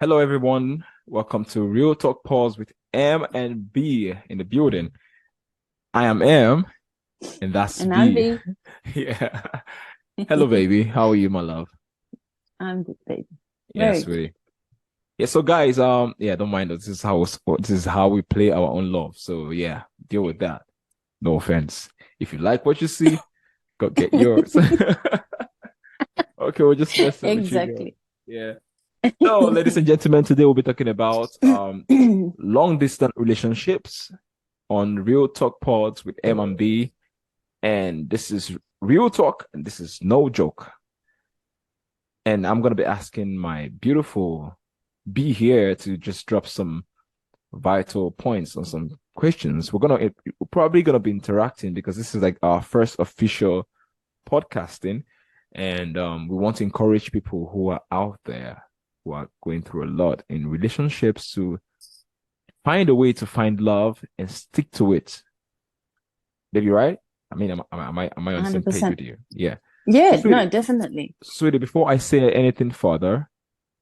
Hello, everyone. Welcome to Real Talk Pause with M and B in the building. I am M, and that's And I'm B. V. Yeah. Hello, baby. How are you, my love? I'm good, baby. Yeah, Very good. sweetie. Yeah. So, guys, yeah, don't mind us. This is how we play our own love. So, yeah, deal with that. No offense. If you like what you see, go get yours. Okay, we're just messing with you, girl. Exactly. Yeah. So, ladies and gentlemen, today we'll be talking about long distance relationships on Real Talk Pods with M and B. And this is real talk, and this is no joke. And I'm gonna be asking my beautiful B here to just drop some vital points on some questions. We're probably gonna be interacting because this is like our first official podcasting, and we want to encourage people who are out there who are going through a lot in relationships to find a way to find love and stick to it. Did you right? I mean, am I on the same page 100%. with you? Yeah. So, Yeah, sweetie, no, definitely. sweetie, before I say anything further,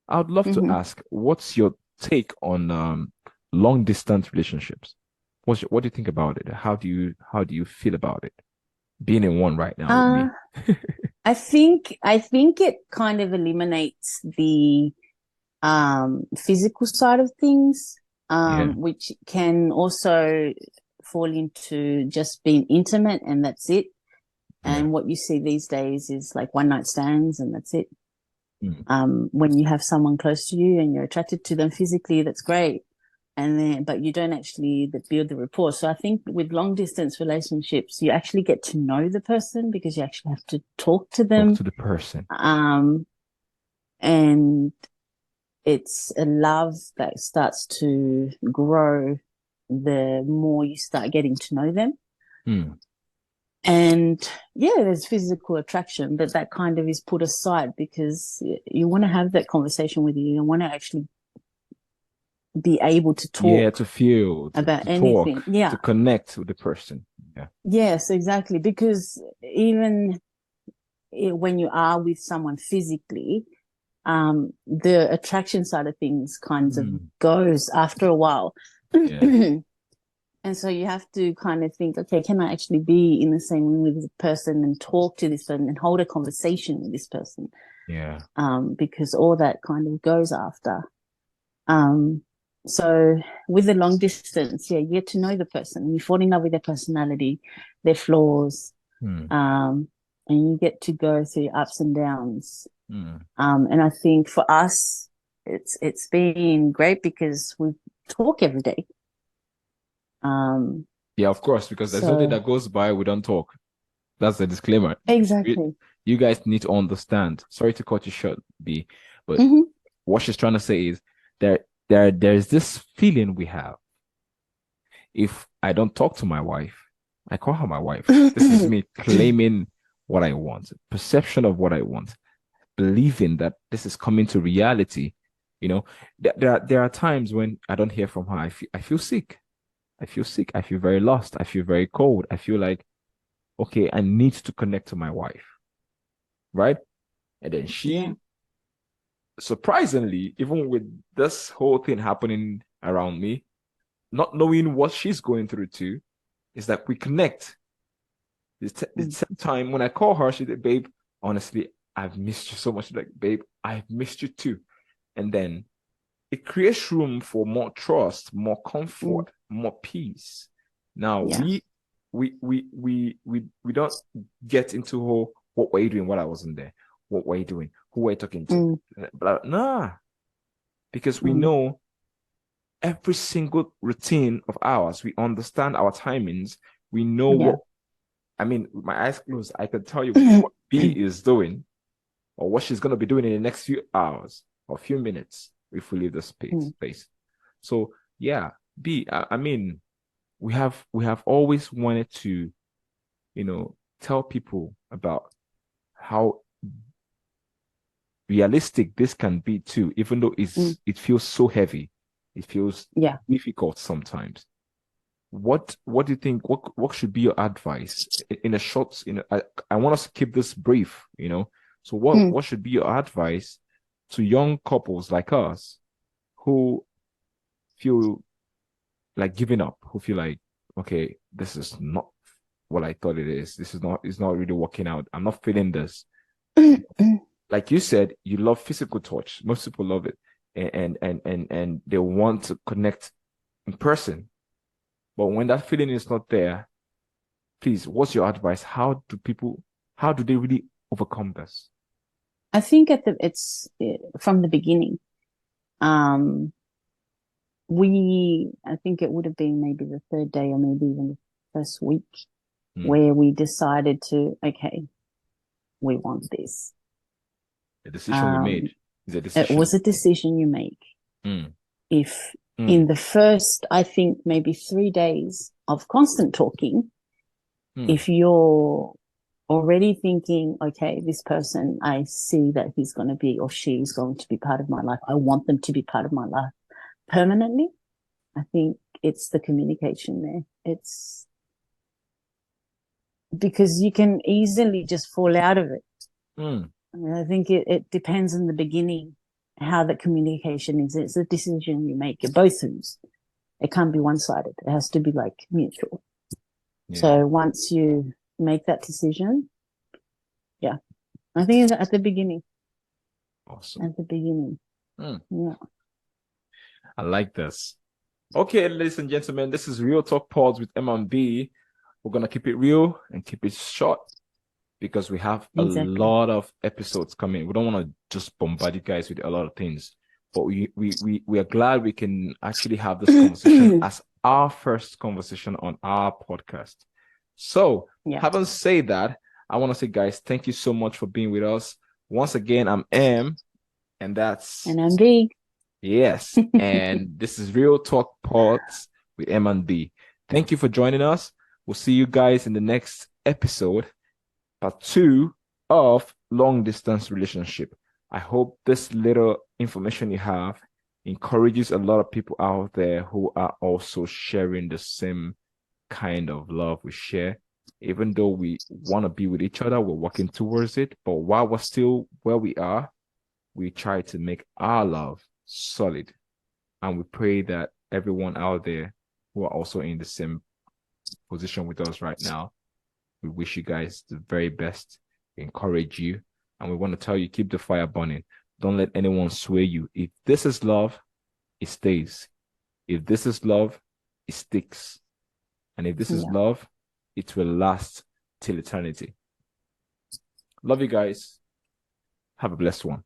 I would love to hmm ask, what's your take on long distance relationships? What do you think about it? How do you feel about it? Being in one right now with Uh, me. I think it kind of eliminates the physical side of things, Yeah. which can also fall into just being intimate and that's it. Yeah. And what you see these days is like one night stands and that's it. Mm. When you have someone close to you and you're attracted to them physically, that's great. And then, but you don't actually build the rapport. So I think with long distance relationships, you actually get to know the person because you actually have to talk to Talk them. to the person. Um, and it's a love that starts to grow the more you start getting to know them. Mm. And yeah, there's physical attraction, but that kind of is put aside because you want to have that conversation with you. You want to actually be able to Yeah, talk to feel, about to anything. talk, to Yeah. connect with the person. Yeah. Yes, exactly. Because even when you are with someone physically, the attraction side of things kinds of Mm. goes after a while. Yeah. And so you have to kind of think, okay, can I actually be in the same room with this person and talk to this person and hold a conversation with this person? Yeah. Because all that kind of goes after. Um, so with the long distance, yeah, you get to know the person, you fall in love with their personality, their flaws, Mm. um, and you get to go through ups and downs. Mm. And I think for us, it's been great because we talk every day. Um, Yeah, of course, because there's nothing so that goes by we don't talk. That's the disclaimer. exactly. You guys need to understand. Sorry to cut you short, B, but hmm what she's trying to say is there's this feeling we have. If I don't talk to my wife, I call her my wife. This is me claiming what I want, perception of what I want, believing that this is coming to reality. You know, there are times when I don't hear from her. I feel sick. I feel sick. I feel very lost. I feel very cold. I feel like, okay, I need to connect to my wife, right? And then Yeah. she, surprisingly, even with this whole thing happening around me, not knowing what she's going through too, is that we connect. The Mm. same time when I call her, she said, "Babe, honestly, I've missed you so much." Like, babe, I've missed you too. And then it creates room for more trust, more Mm. comfort, more peace. Now Yeah. we don't get into what were you doing while I wasn't there? What were you doing? Who were you talking to? Mm. Nah, because we Mm. know every single routine of ours. We understand our timings. We know Yeah. what, I mean, with my eyes closed, I can tell you what B is doing or what she's going to be doing in the next few hours or few minutes if we leave the Mm. space. So, yeah, B, I mean, we have always wanted to, tell people about how realistic this can be too, even though Mm. it feels so heavy. It feels Yeah. difficult sometimes. What do you think? What should be your advice in a short? I want us to keep this brief. So what Mm. what should be your advice to young couples like us who feel like giving up, who feel like, okay, this is not what I thought it is. This is not, it's not really working out. I'm not feeling this. Like you said, you love physical touch. Most people love it. And they want to connect in person. But when that feeling is not there, please, what's your advice? How do they really overcome this? I think it's from the beginning. I think it would have been maybe the third day or maybe even the first week where we decided to, okay, we want this. The decision we made is a decision. It was a decision you make. If in the first, I think maybe 3 days of constant talking, if you're already thinking, okay, this person, I see that he's going to be or she's going to be part of my life. I want them to be part of my life permanently. I think it's the communication there. It's because you can easily just fall out of it. I think it depends in the beginning how the communication is. It's a decision you make. Both who's. It can't be one-sided. It has to be like mutual. Yeah. So once you make that decision, yeah, I think it's at the beginning. Awesome. At the beginning. Yeah. I like this. Okay, ladies and gentlemen, this is Real Talk Pods with M&B. We're going to keep it real and keep it short because we have a lot of episodes coming. We don't want to just bombard you guys with a lot of things, but we are glad we can actually have this conversation as our first conversation on our podcast. So, having said that, I want to say, guys, thank you so much for being with us. Once again, I'm M, and I'm B. Yes, and this is Real Talk Pods with M&B. Thank you for joining us. We'll see you guys in the next episode, part 2 of Long Distance Relationship. I hope this little information you have encourages a lot of people out there who are also sharing the same kind of love we share. Even though we want to be with each other, we're working towards it. But while we're still where we are, we try to make our love solid. And we pray that everyone out there who are also in the same position with us right now, we wish you guys the very best, encourage you, and we want to tell you, keep the fire burning. Don't let anyone sway you. If this is love, it stays. If this is love, it sticks. And if this is love, it will last till eternity. Love you guys. Have a blessed one.